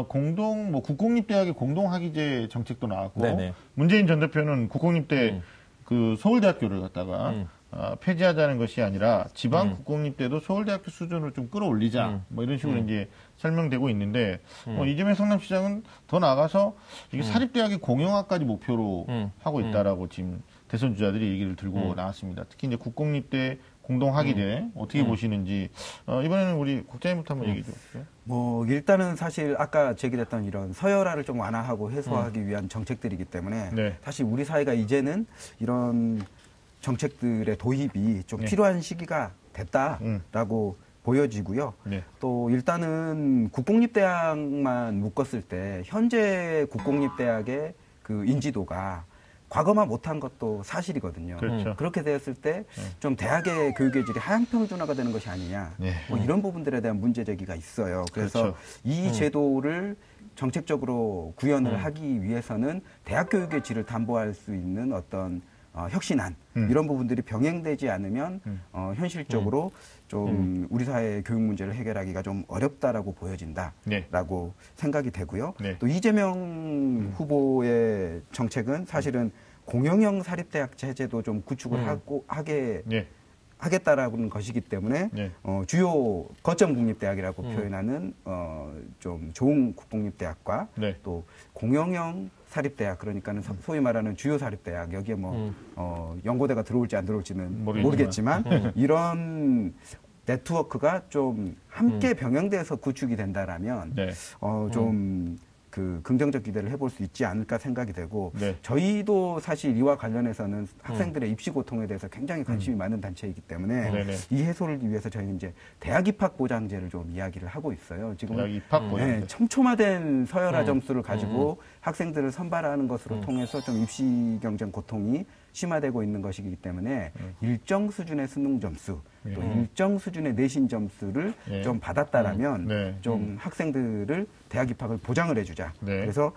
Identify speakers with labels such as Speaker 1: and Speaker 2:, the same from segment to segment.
Speaker 1: 공동, 국공립대학의 공동학위제 정책도 나왔고,
Speaker 2: 네네.
Speaker 1: 문재인 전 대표는 국공립대 그 서울대학교를 갖다가 폐지하자는 것이 아니라 지방 국공립대도 서울대학교 수준으로 좀 끌어올리자, 뭐 이런 식으로 이제 설명되고 있는데, 이재명 성남시장은 더 나아가서 이게 사립대학의 공영화까지 목표로 하고 있다라고 지금 대선 주자들이 얘기를 들고 나왔습니다. 특히 이제 국공립대 공동학위대 어떻게 보시는지 이번에는 우리 국장님부터 한번 얘기 좀 해주세요.
Speaker 3: 일단은 사실 아까 제기됐던 이런 서열화를 좀 완화하고 해소하기 위한 정책들이기 때문에
Speaker 1: 네.
Speaker 3: 사실 우리 사회가 이제는 이런 정책들의 도입이 좀 필요한 시기가 됐다라고 보여지고요.
Speaker 1: 네.
Speaker 3: 또 일단은 국공립대학만 묶었을 때 현재 국공립대학의 그 인지도가 과거만 못한 것도 사실이거든요.
Speaker 1: 그렇죠.
Speaker 3: 그렇게 되었을 때 좀 대학의 교육의 질이 하향평준화가 되는 것이 아니냐.
Speaker 1: 네.
Speaker 3: 이런 부분들에 대한 문제 제기가 있어요. 그래서
Speaker 1: 그렇죠.
Speaker 3: 이 제도를 정책적으로 구현을 하기 위해서는 대학 교육의 질을 담보할 수 있는 어떤 혁신안 이런 부분들이 병행되지 않으면 현실적으로 좀 우리 사회의 교육 문제를 해결하기가 좀 어렵다라고 보여진다라고 생각이 되고요.
Speaker 1: 네.
Speaker 3: 또 이재명 후보의 정책은 사실은 공영형 사립대학 체제도 좀 구축을 하겠다라는 것이기 때문에 주요 거점 국립대학이라고 표현하는 좀 좋은 국공립대학과 또 공영형 사립대학 그러니까는 소위 말하는 주요 사립대학 여기에 연고대가 들어올지 안 들어올지는 모르겠지만 이런 네트워크가 좀 함께 병행돼서 구축이 된다라면 좀 그 긍정적 기대를 해볼 수 있지 않을까 생각이 되고 저희도 사실 이와 관련해서는 학생들의 입시 고통에 대해서 굉장히 관심이 많은 단체이기 때문에 이 해소를 위해서 저희는 이제 대학 입학 보장제를 좀 이야기를 하고 있어요. 지금 촘촘화된 서열화 점수를 가지고 학생들을 선발하는 것으로 통해서 좀 입시 경쟁 고통이 심화되고 있는 것이기 때문에 일정 수준의 수능 점수 또 일정 수준의 내신 점수를 좀 받았다라면 좀 학생들을 대학 입학을 보장을 해주자. 그래서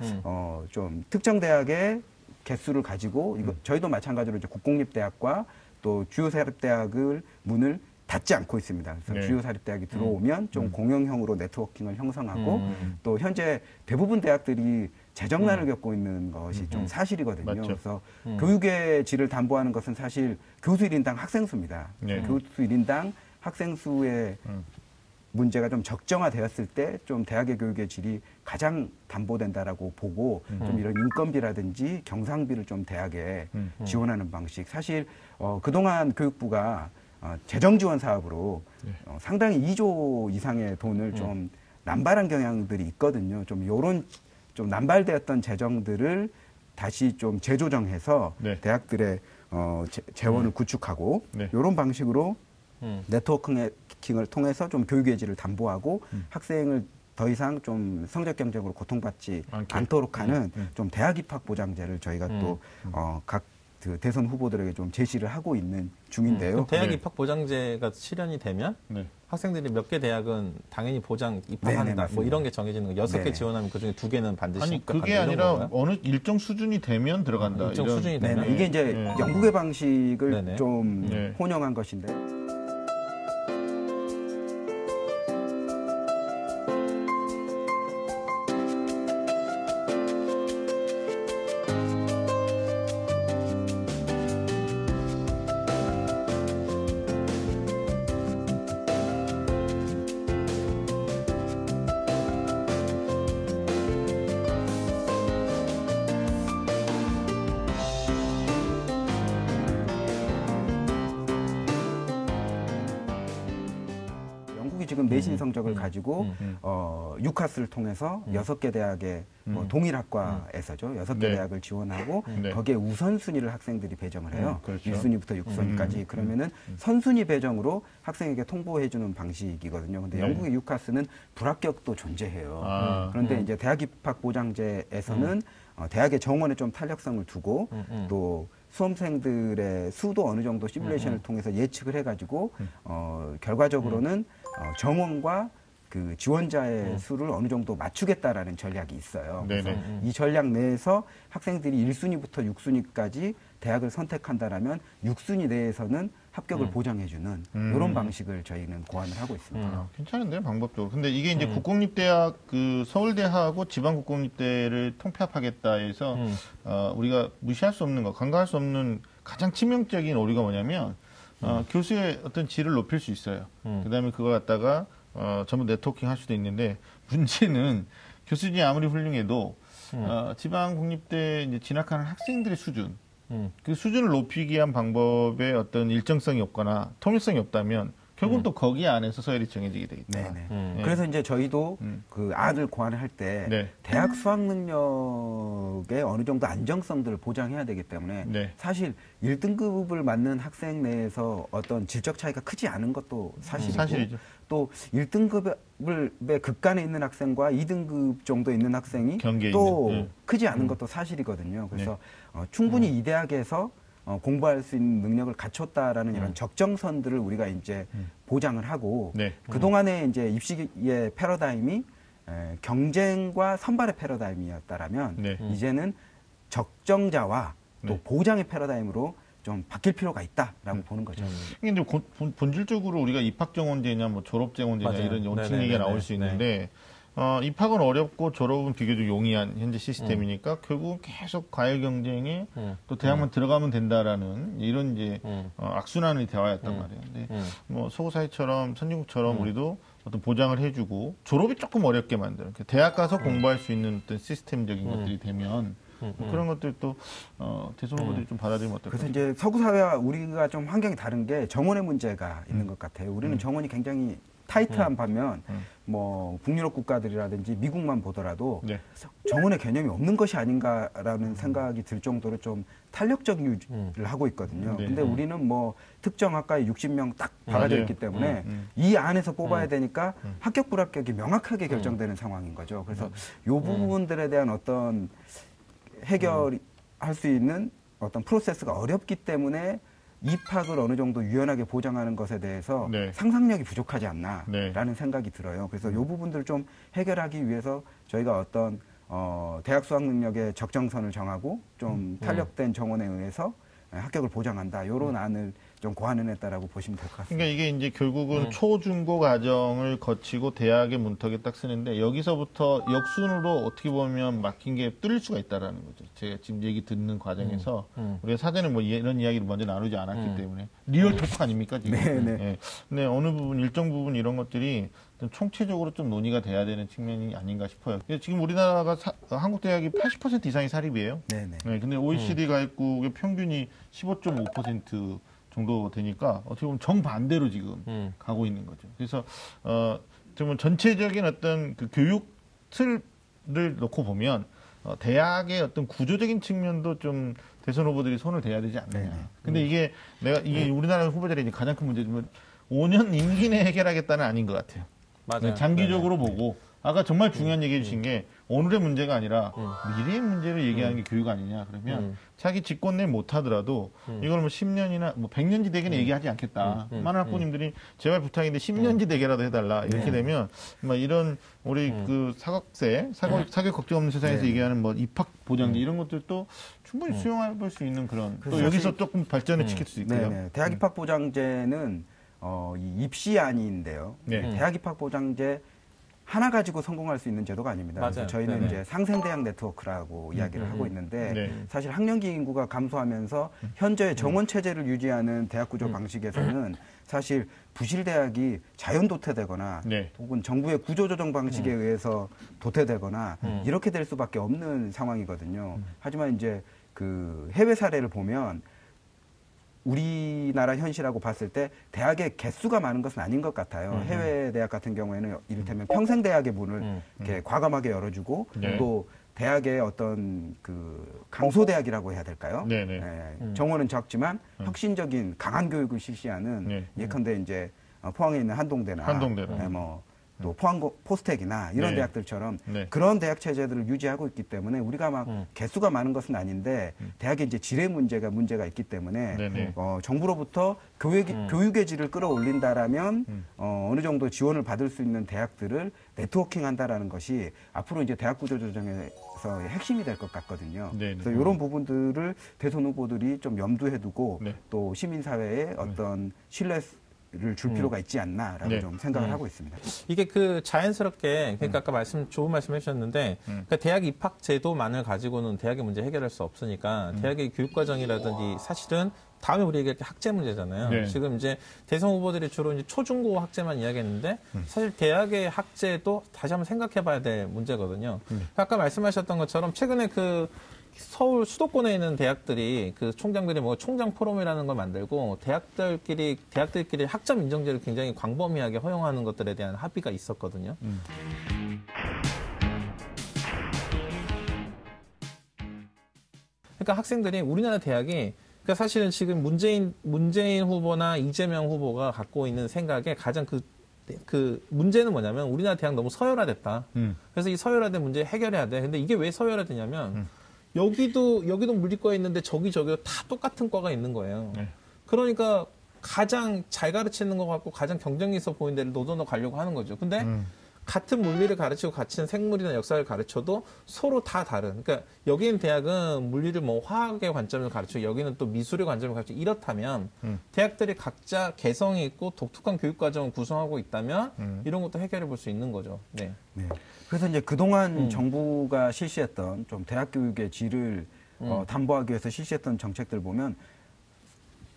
Speaker 3: 좀 특정 대학의 개수를 가지고 저희도 마찬가지로 이제 국공립대학과 또 주요 사립대학을 문을 닫지 않고 있습니다. 그래서 주요 사립대학이 들어오면 좀 공영형으로 네트워킹을 형성하고 또 현재 대부분 대학들이 재정난을 겪고 있는 것이 좀 사실이거든요.
Speaker 1: 맞죠.
Speaker 3: 그래서 교육의 질을 담보하는 것은 사실 교수 1인당 학생 수입니다. 교수 1인당 학생 수의 문제가 좀 적정화되었을 때 좀 대학의 교육의 질이 가장 담보된다라고 보고 좀 이런 인건비라든지 경상비를 좀 대학에 지원하는 방식. 사실 그동안 교육부가 재정 지원 사업으로 상당히 2조 이상의 돈을 좀 남발한 경향들이 있거든요. 좀 요런 좀 남발되었던 재정들을 다시 좀 재조정해서 대학들의 재원을 구축하고 이런 방식으로 네트워킹을 통해서 좀 교육의 질을 담보하고 학생을 더 이상 좀 성적 경쟁으로 고통받지 않도록 하는 좀 대학 입학 보장제를 저희가 또 각 그 대선 후보들에게 좀 제시를 하고 있는 중인데요.
Speaker 2: 대학 입학 보장제가 실현이 되면 학생들이 몇 개 대학은 당연히 보장 입학한다. 뭐 이런 게 정해지는 거. 6개 지원하면 그중에 2개는 반드시 입학한다.
Speaker 1: 그게 아니라 어느 일정 수준이 되면 들어간다.
Speaker 2: 일정 수준이 되면.
Speaker 3: 이게 이제 영국의 방식을 좀 혼용한 것인데. 지금 내신 성적을 가지고 유카스를 통해서 6개 대학의 동일 학과에서죠. 6개 대학을 지원하고 거기에 우선순위를 학생들이 배정을 해요. 1순위부터 6순위까지. 그러면은 선순위 배정으로 학생에게 통보해주는 방식이거든요. 근데 영국의 유카스는 불합격도 존재해요. 그런데 이제 대학 입학 보장제에서는 대학의 정원에 좀 탄력성을 두고 또 수험생들의 수도 어느 정도 시뮬레이션을 통해서 예측을 해가지고 결과적으로는 정원과 그 지원자의 수를 어느 정도 맞추겠다라는 전략이 있어요. 그래서 이 전략 내에서 학생들이 1순위부터 6순위까지 대학을 선택한다라면 6순위 내에서는 합격을 보장해주는 이런 방식을 저희는 고안을 하고 있습니다.
Speaker 1: 괜찮은데요, 방법적으로. 근데 이게 이제 국공립대학 그 서울대하고 지방국공립대를 통폐합하겠다 해서 우리가 무시할 수 없는 거, 간과할 수 없는 가장 치명적인 오류가 뭐냐면 교수의 어떤 질을 높일 수 있어요. 그다음에 그걸 갖다가 전부 네트워킹 할 수도 있는데 문제는 교수진이 아무리 훌륭해도 지방국립대 이제 진학하는 학생들의 수준, 그 수준을 높이기 위한 방법에 어떤 일정성이 없거나 통일성이 없다면 결국 또 거기 안에서 서열이 정해지게 되겠다.
Speaker 3: 네. 그래서 이제 저희도 그 안을 고안을 할 때 대학 수학 능력의 어느 정도 안정성들을 보장해야 되기 때문에 사실 1등급을 맞는 학생 내에서 어떤 질적 차이가 크지 않은 것도 사실이고 또 1등급의 극간에 있는 학생과 2등급 정도 있는 학생이 또 크지 않은 것도 사실이거든요. 그래서 충분히 이 대학에서 공부할 수 있는 능력을 갖췄다라는 이런 적정선들을 우리가 이제 보장을 하고 그동안에 이제 입시의 패러다임이 경쟁과 선발의 패러다임이었다라면 이제는 적정자와 또 보장의 패러다임으로 좀 바뀔 필요가 있다라고 보는 거죠.
Speaker 1: 근데 본질적으로 우리가 입학정원제냐 뭐 졸업정원제냐 이런 원칙 얘기가 나올 수 있는데 입학은 어렵고 졸업은 비교적 용이한 현재 시스템이니까 결국은 계속 과외 경쟁에 또 대학만 들어가면 된다라는 이런 이제 악순환의 대화였단 말이에요. 근데 뭐 서구사회처럼 선진국처럼 우리도 어떤 보장을 해주고 졸업이 조금 어렵게 만드는 대학 가서 공부할 수 있는 어떤 시스템적인 것들이 되면 뭐 그런 것들도 대선 후보들이 좀 받아들이면 어떨까요?
Speaker 3: 그래서 이제 서구 사회와 우리가 좀 환경이 다른 게 정원의 문제가 있는 것 같아요. 우리는 정원이 굉장히 타이트한 반면 뭐 북유럽 국가들이라든지 미국만 보더라도 정원의 개념이 없는 것이 아닌가라는 생각이 들 정도로 좀 탄력적 유지를 하고 있거든요. 근데 우리는 뭐 특정 학과에 60명 딱 박아져 있기 때문에 이 안에서 뽑아야 되니까 합격 불합격이 명확하게 결정되는 상황인 거죠. 그래서 이 부분들에 대한 어떤 해결할 수 있는 어떤 프로세스가 어렵기 때문에 입학을 어느 정도 유연하게 보장하는 것에 대해서 상상력이 부족하지 않나라는 생각이 들어요. 그래서 이 부분들을 좀 해결하기 위해서 저희가 어떤 대학 수학 능력의 적정선을 정하고 좀 탄력된 정원에 의해서 합격을 보장한다. 이런 안을 좀 고안해냈다라고 보시면 될 것 같습니다.
Speaker 1: 그러니까 이게 이제 결국은 초중고 과정을 거치고 대학의 문턱에 딱 쓰는데 여기서부터 역순으로 어떻게 보면 막힌 게 뚫릴 수가 있다라는 거죠. 제가 지금 얘기 듣는 과정에서 우리가 사전에 뭐 이런 이야기를 먼저 나누지 않았기 때문에 리얼 토크 아닙니까 지금? 네. 근데 어느 부분 일정 부분 이런 것들이 좀 총체적으로 좀 논의가 돼야 되는 측면이 아닌가 싶어요. 지금 우리나라가 한국 대학이 80% 이상이 사립이에요. 네. 근데 OECD 가입국의 평균이 15.5% 정도 되니까 어떻게 보면 정반대로 지금 가고 있는 거죠. 그래서 좀 전체적인 어떤 그 교육 틀을 놓고 보면 대학의 어떤 구조적인 측면도 좀 대선 후보들이 손을 대야 되지 않느냐. 근데 이게 우리나라 후보들의 가장 큰 문제지만 5년 임기 내에 해결하겠다는 아닌 것 같아요.
Speaker 2: 맞아요.
Speaker 1: 장기적으로 보고 아까 정말 중요한 얘기해 주신 게 오늘의 문제가 아니라 미래의 문제를 얘기하는 게 교육 아니냐. 그러면 자기 직권 내 못하더라도 이걸 뭐 10년이나 뭐 100년지 대계는 얘기하지 않겠다. 많은 학부모님들이 제발 부탁인데 10년지 대계라도 해달라. 이렇게 되면 뭐 이런 우리 그 사교육 걱정 없는 세상에서 얘기하는 뭐 입학 보장제 이런 것들도 충분히 수용해 볼 수 있는 그런 또 여기서 조금 발전을 시킬 수 있고요.
Speaker 3: 대학 입학 보장제는 이 입시안인데요. 대학 입학 보장제 하나 가지고 성공할 수 있는 제도가 아닙니다. 그래서 저희는 이제 상생대학 네트워크라고 이야기를 하고 있는데 사실 학령기 인구가 감소하면서 현재의 정원 체제를 유지하는 대학 구조 방식에서는 사실 부실대학이 자연 도태되거나 혹은 정부의 구조조정 방식에 의해서 도태되거나 이렇게 될 수밖에 없는 상황이거든요. 하지만 이제 그 해외 사례를 보면 우리나라 현실하고 봤을 때 대학의 개수가 많은 것은 아닌 것 같아요. 해외 대학 같은 경우에는 이를테면 평생대학의 문을 이렇게 과감하게 열어주고 또 대학의 어떤 그 강소대학이라고 해야 될까요? 정원은 적지만 혁신적인 강한 교육을 실시하는 예컨대 이제 포항에 있는 한동대나 뭐 또 포스텍이나 이런
Speaker 1: 네.
Speaker 3: 대학들처럼
Speaker 1: 네.
Speaker 3: 그런 대학 체제들을 유지하고 있기 때문에 우리가 막 개수가 많은 것은 아닌데 대학의 이제 질의 문제가 있기 때문에 정부로부터 교육의 질을 끌어올린다라면 어느 정도 지원을 받을 수 있는 대학들을 네트워킹한다라는 것이 앞으로 이제 대학 구조 조정에서의 핵심이 될 것 같거든요.
Speaker 1: 네.
Speaker 3: 그래서 이런 부분들을 대선 후보들이 좀 염두에 두고
Speaker 1: 네.
Speaker 3: 또 시민사회에 어떤 신뢰를 줄 필요가 있지 않나라고
Speaker 1: 네.
Speaker 3: 좀 생각을 하고 있습니다.
Speaker 2: 이게 그 자연스럽게 그러니까 아까 좋은 말씀 해주셨는데 그러니까 대학 입학 제도만을 가지고는 대학의 문제 해결할 수 없으니까 대학의 교육 과정이라든지 사실은 다음에 우리 얘기할 게 학제 문제잖아요.
Speaker 1: 네.
Speaker 2: 지금 이제 대선 후보들이 주로 이제 초중고 학제만 이야기했는데 사실 대학의 학제도 다시 한번 생각해봐야 될 문제거든요. 아까 말씀하셨던 것처럼 최근에 그 서울 수도권에 있는 대학들이 그 총장들이 뭐 총장 포럼이라는 걸 만들고 대학들끼리 학점 인정제를 굉장히 광범위하게 허용하는 것들에 대한 합의가 있었거든요. 그러니까 학생들이 우리나라 대학이 그러니까 사실은 지금 문재인 후보나 이재명 후보가 갖고 있는 생각에 가장 그 문제는 뭐냐면 우리나라 대학 너무 서열화됐다. 그래서 이 서열화된 문제 해결해야 돼. 근데 이게 왜 서열화되냐면 여기도 물리과에 있는데 저기도 다 똑같은 과가 있는 거예요. 그러니까 가장 잘 가르치는 것 같고 가장 경쟁력 있어 보이는 데를 노선으로 가려고 하는 거죠. 근데 같은 물리를 가르치고 같은 생물이나 역사를 가르쳐도 서로 다 다른. 그러니까 여기 있는 대학은 물리를 뭐 화학의 관점을 가르치고 여기는 또 미술의 관점을 가르치고 이렇다면 대학들이 각자 개성이 있고 독특한 교육 과정을 구성하고 있다면 이런 것도 해결해 볼 수 있는 거죠. 네.
Speaker 3: 네. 그래서 이제 그동안 정부가 실시했던 좀 대학 교육의 질을 담보하기 위해서 실시했던 정책들 보면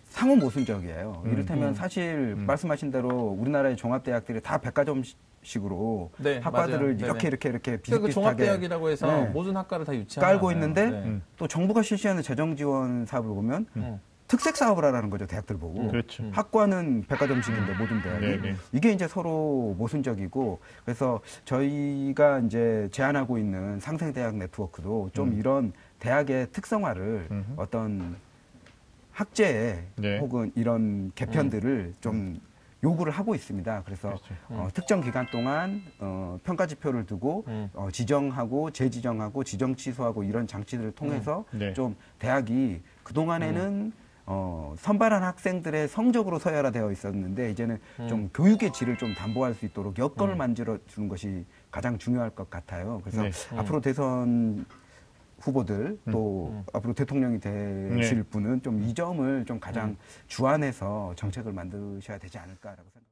Speaker 3: 상호 모순적이에요. 이를테면 사실 말씀하신 대로 우리나라의 종합대학들이 다 백과점식으로
Speaker 2: 네,
Speaker 3: 학과들을
Speaker 2: 맞아요.
Speaker 3: 이렇게
Speaker 2: 그러니까 그 종합대학이라고 해서
Speaker 3: 네.
Speaker 2: 모든 학과를 다 유치하는
Speaker 3: 깔고 있는데 또 정부가 실시하는 재정 지원 사업을 보면 특색 사업을 하라는 거죠, 대학들 보고.
Speaker 1: 그렇죠.
Speaker 3: 학과는 백과점식인데 모든 대학이.
Speaker 1: 네네.
Speaker 3: 이게 이제 서로 모순적이고 그래서 저희가 이제 제안하고 있는 상생대학 네트워크도 좀 이런 대학의 특성화를 어떤 학제에
Speaker 1: 네.
Speaker 3: 혹은 이런 개편들을 좀 요구를 하고 있습니다. 그래서
Speaker 1: 그렇죠.
Speaker 3: 특정 기간 동안 평가 지표를 두고 지정하고 재지정하고 지정 취소하고 이런 장치들을 통해서
Speaker 1: 네.
Speaker 3: 좀 대학이 그동안에는 선발한 학생들의 성적으로 서열화되어 있었는데 이제는 좀 교육의 질을 좀 담보할 수 있도록 여건을 만들어 주는 것이 가장 중요할 것 같아요. 그래서
Speaker 1: 네.
Speaker 3: 앞으로 대선 후보들 또 앞으로 대통령이 되실 분은 좀 이 점을 좀 가장 주안해서 정책을 만드셔야 되지 않을까라고 생각합니다.